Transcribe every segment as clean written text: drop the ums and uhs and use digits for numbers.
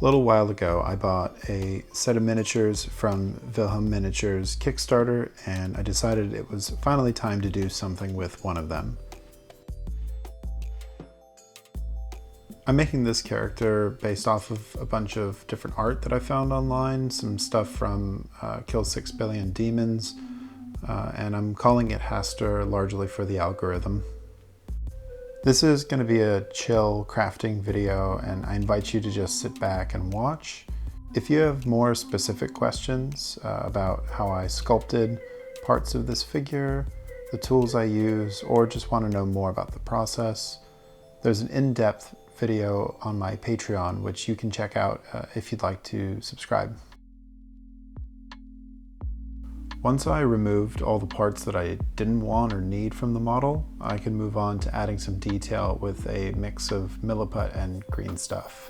A little while ago, I bought a set of miniatures from Wilhelm Miniatures Kickstarter, and I decided it was finally time to do something with one of them. I'm making this character based off of a bunch of different art that I found online, some stuff from Kill 6 Billion Demons, and I'm calling it Hastur largely for the algorithm. This is going to be a chill crafting video, and I invite you to just sit back and watch. If you have more specific questions about how I sculpted parts of this figure, the tools I use, or just want to know more about the process, there's an in-depth video on my Patreon, which you can check out if you'd like to subscribe. Once I removed all the parts that I didn't want or need from the model, I can move on to adding some detail with a mix of milliput and green stuff.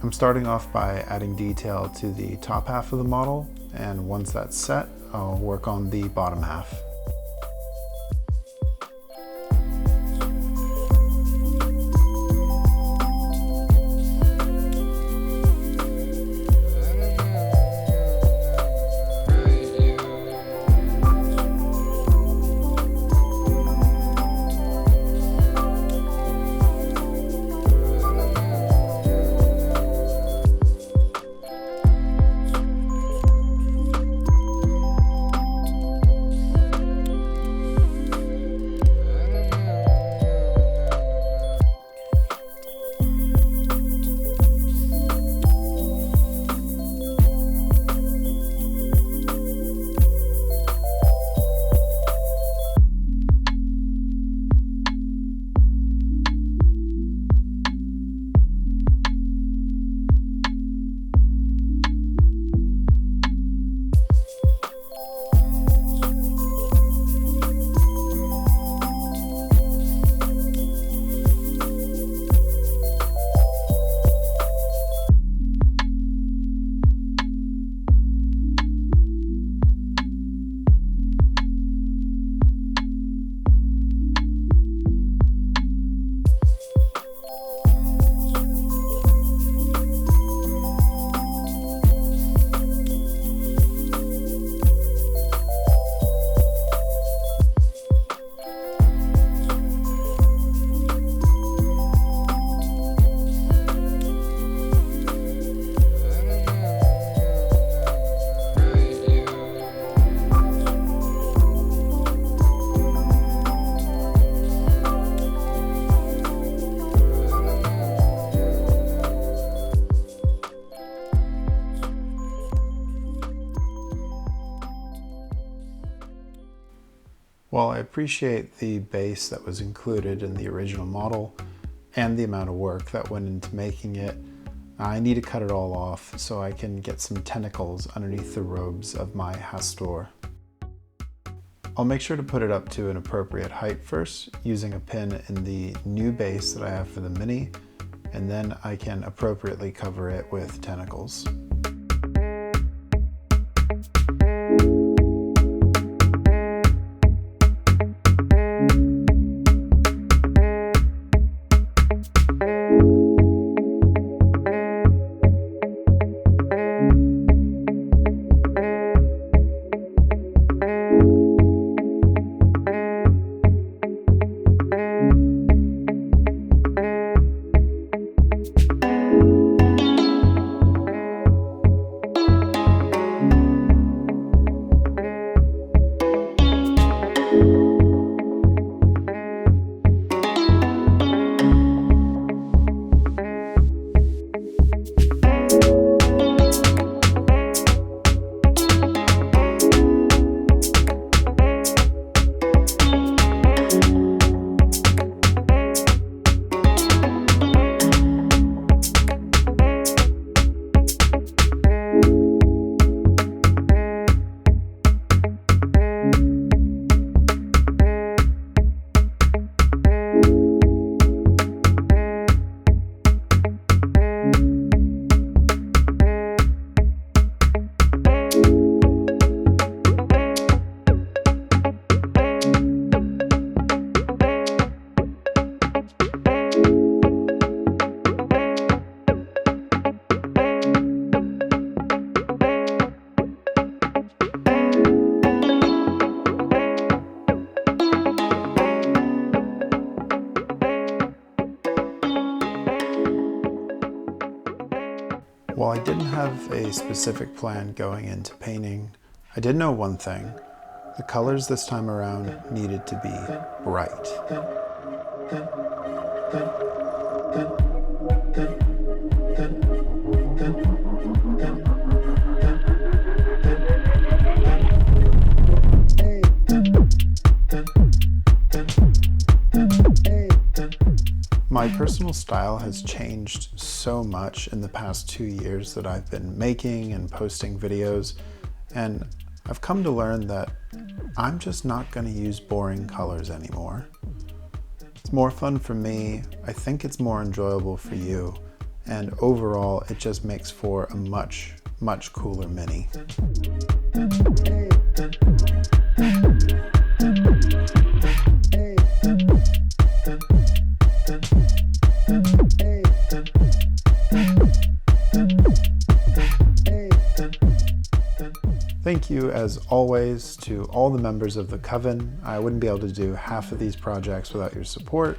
I'm starting off by adding detail to the top half of the model, and once that's set, I'll work on the bottom half. While I appreciate the base that was included in the original model and the amount of work that went into making it, I need to cut it all off so I can get some tentacles underneath the robes of my Hastur. I'll make sure to put it up to an appropriate height first, using a pin in the new base that I have for the Mini, and then I can appropriately cover it with tentacles. While I didn't have a specific plan going into painting, I did know one thing. The colors this time around needed to be bright. My personal style has changed so much in the past 2 years that I've been making and posting videos, and I've come to learn that I'm just not going to use boring colors anymore. It's more fun for me, I think it's more enjoyable for you, and overall it just makes for a much, much cooler mini. Thank you, as always, to all the members of the Coven. I wouldn't be able to do half of these projects without your support.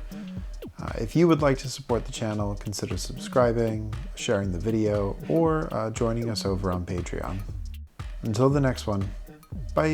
If you would like to support the channel, consider subscribing, sharing the video, or joining us over on Patreon. Until the next one, bye!